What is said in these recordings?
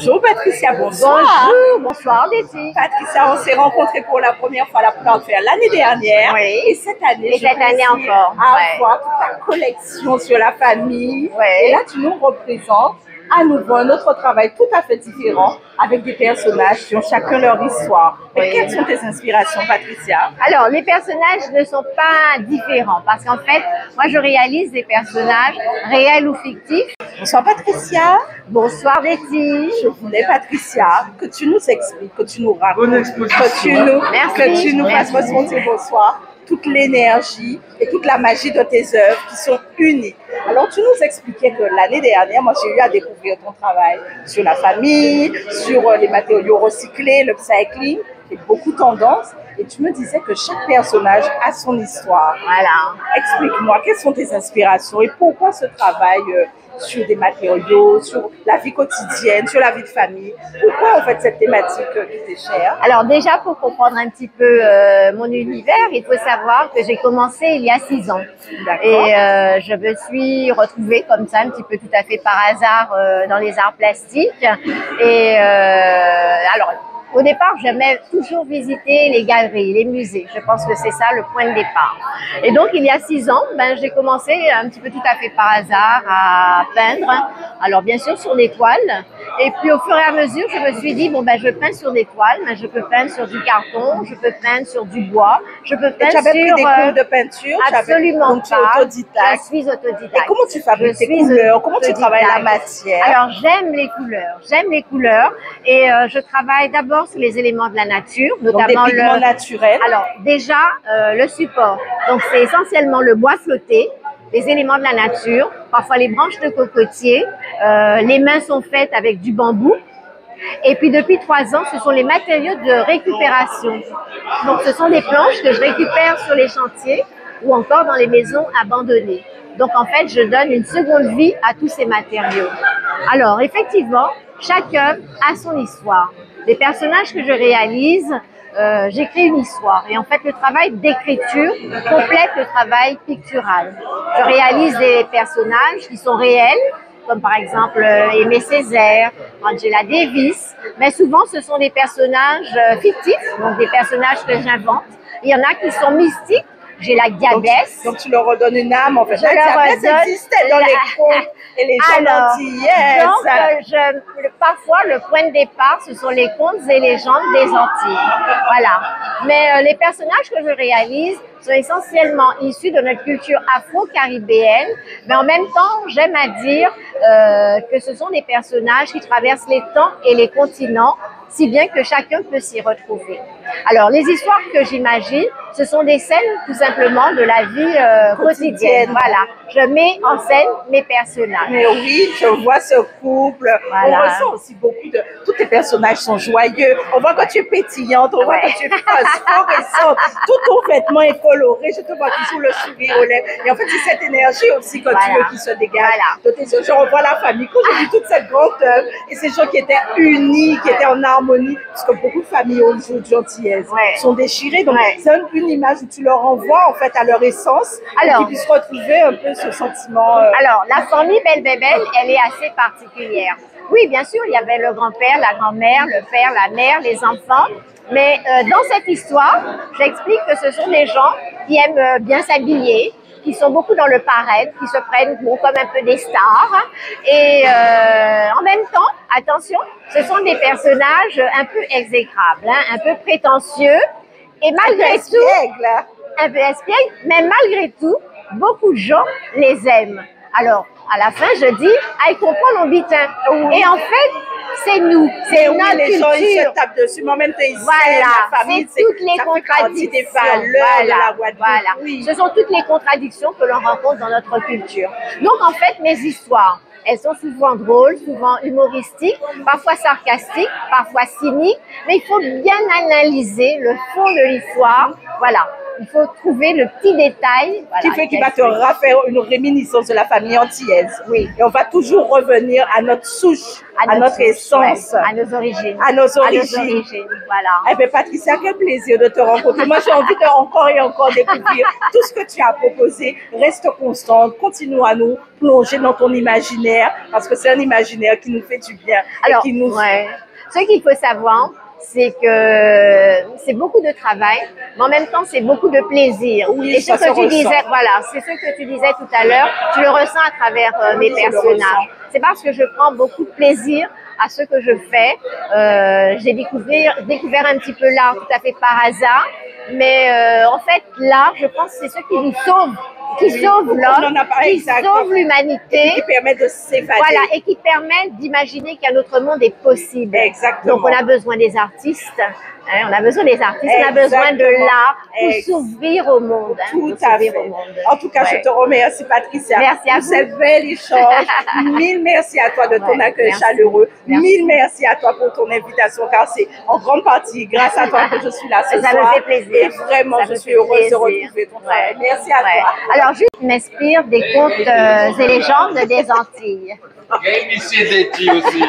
Bonjour Patricia, bonsoir. Bonjour, bonsoir Letty. Patricia, on s'est rencontrés pour la première fois, la première fois l'année dernière. Oui. Et cette année, Et cette année encore. À voir toute ta collection sur la famille. Oui. Et là, tu nous représentes à nouveau un autre travail tout à fait différent avec des personnages qui ont chacun leur histoire. Mais Oui. quelles sont tes inspirations, Patricia? Alors, les personnages ne sont pas différents parce qu'en fait, moi je réalise des personnages réels ou fictifs. Bonsoir Patricia. Bonsoir Letty. Je voulais, Patricia, que tu nous expliques, que tu nous racontes, Bonne exposition. que tu nous fasses Merci. ressentir bonsoir toute l'énergie et toute la magie de tes œuvres qui sont uniques. Alors, tu nous expliquais que l'année dernière, moi, j'ai eu à découvrir ton travail sur la famille, sur les matériaux recyclés, le upcycling, qui est beaucoup tendance. Et tu me disais que chaque personnage a son histoire. Voilà. Explique-moi, quelles sont tes inspirations et pourquoi ce travail sur des matériaux, sur la vie quotidienne, sur la vie de famille? Pourquoi en fait cette thématique qui t'est chère? Alors déjà, pour comprendre un petit peu mon univers, il faut savoir que j'ai commencé il y a 6 ans. D'accord. Et je me suis retrouvée comme ça, un petit peu tout à fait par hasard, dans les arts plastiques. Et alors, au départ, j'aimais toujours visiter les galeries, les musées. Je pense que c'est ça le point de départ. Et donc, il y a 6 ans, j'ai commencé un petit peu tout à fait par hasard à peindre. Alors, bien sûr, sur des toiles. Et puis, au fur et à mesure, je me suis dit, je peins sur des toiles, mais je peux peindre sur du carton, je peux peindre sur du bois, je peux Et peindre tu avais pris sur... des cours de peinture? Absolument Donc tu es pas. autodidacte. Je suis autodidacte. Et comment tu fabriques Je tes suis couleurs? Comment tu travailles la autodidacte. matière? Alors, j'aime les couleurs. J'aime les couleurs. Et je travaille d'abord sur les éléments de la nature, Donc des notamment pigments naturels. Alors, déjà, le support. Donc, c'est essentiellement le bois flotté, les éléments de la nature, parfois les branches de cocotier. Les mains sont faites avec du bambou. Et puis, depuis 3 ans, ce sont les matériaux de récupération. Donc, ce sont des planches que je récupère sur les chantiers ou encore dans les maisons abandonnées. Donc, en fait, je donne une seconde vie à tous ces matériaux. Alors, effectivement, chaque œuvre a son histoire. Les personnages que je réalise, j'écris une histoire. Et en fait, le travail d'écriture complète le travail pictural. Je réalise des personnages qui sont réels, comme par exemple Aimé Césaire, Angela Davis. Mais souvent, ce sont des personnages fictifs, donc des personnages que j'invente. Il y en a qui sont mystiques. J'ai la diablesse. Donc tu leur redonnes une âme en fait. Je La leur diablesse redonne existait dans les contes et les légendes antillaises. Donc, parfois, le point de départ, ce sont les contes et légendes des Antilles. Voilà. Mais les personnages que je réalise sont essentiellement issus de notre culture afro-caribéenne. Mais en même temps, j'aime à dire que ce sont des personnages qui traversent les temps et les continents, si bien que chacun peut s'y retrouver. Alors, les histoires que j'imagine, ce sont des scènes tout simplement de la vie quotidienne. Voilà, je mets en scène mes personnages. Mais oui, je vois ce couple. Voilà. On ressent aussi beaucoup de... Tous tes personnages sont joyeux. On voit que tu es pétillante, on voit que tu es phosphorescente. Tout ton vêtement est coloré. Je te vois toujours le sourire aux lèvres. Et en fait, c'est cette énergie aussi que tu veux qui se dégage de tes yeux. Je revois la famille. Quand j'ai vu toute cette grande œuvre et ces gens qui étaient unis, qui étaient en harmonie, parce que beaucoup de familles aujourd'hui antillaises sont déchirées. Donc, c'est une image où tu leur envoies en fait à leur essence et qu'ils puissent retrouver un peu ce sentiment. Alors, la famille Belle-Bébelle, elle est assez particulière. Oui, bien sûr, il y avait le grand-père, la grand-mère, le père, la mère, les enfants. Mais dans cette histoire, j'explique que ce sont des gens qui aiment bien s'habiller, qui sont beaucoup dans le paraître, qui se prennent comme un peu des stars. Et en même temps, attention, ce sont des personnages un peu exécrables, un peu prétentieux. Et malgré tout, un peu espiègle, mais malgré tout, beaucoup de gens les aiment. Alors, à la fin, je dis, ils comprennent mon bitin. Et en fait, c'est nous, c'est notre les culture. gens, ils se tapent dessus, mais en même temps, ils Voilà, la famille, c'est toutes les contradictions. Des valeurs de la Guadeloupe. Voilà. Oui. Ce sont toutes les contradictions que l'on rencontre dans notre culture. Donc, en fait, mes histoires, elles sont souvent drôles, souvent humoristiques, parfois sarcastiques, parfois cyniques, mais il faut bien analyser le fond de l'histoire. Voilà. il faut trouver le petit détail. Voilà, qui fait qu'il va te refaire une réminiscence de la famille antillaise. Oui. Et on va toujours revenir à notre souche, à notre essence. Ouais, à nos origines. À nos origines. Voilà. Eh bien, Patricia, quel plaisir de te rencontrer. Moi, j'ai envie de encore et encore découvrir tout ce que tu as proposé. Reste constante, continue à nous plonger dans ton imaginaire, parce que c'est un imaginaire qui nous fait du bien. Alors, et qui nous... ce qu'il faut savoir, c'est que c'est beaucoup de travail, mais en même temps, c'est beaucoup de plaisir. Oui, et ce que tu disais, voilà, c'est ce que tu disais tout à l'heure, tu le ressens à travers mes personnages. C'est parce que je prends beaucoup de plaisir à ce que je fais. J'ai découvert un petit peu l'art tout à fait par hasard, mais en fait, l'art, je pense, c'est ce qui nous sauve. Qui sauve l'homme, qui sauve l'humanité, qui permet de s'évader. Voilà, et qui permet d'imaginer qu'un autre monde est possible. Exactement. Donc on a besoin des artistes, on a besoin des artistes, on a besoin de l'art pour s'ouvrir au monde. Tout à fait. En tout cas, je te remercie, Patricia. Merci à vous. Pour ce bel échange. Mille merci à toi de ton accueil chaleureux. Mille merci à toi pour ton invitation, car c'est en grande partie grâce à toi que je suis là ce soir. Ça me fait plaisir. Et vraiment, je suis heureuse de retrouver ton travail. Merci à toi. Alors, juste, je m'inspire des contes et légendes des Antilles. Et Monsieur Detti aussi.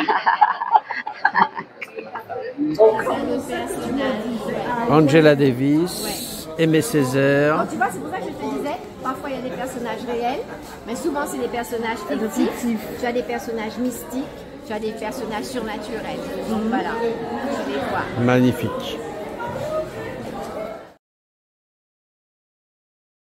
Angela Davis, Aimé Césaire. Tu vois, c'est pour ça que je te disais, parfois il y a des personnages réels, mais souvent c'est des personnages fictifs. Tu as des personnages mystiques, tu as des personnages surnaturels. Donc voilà, tu les vois. Magnifique.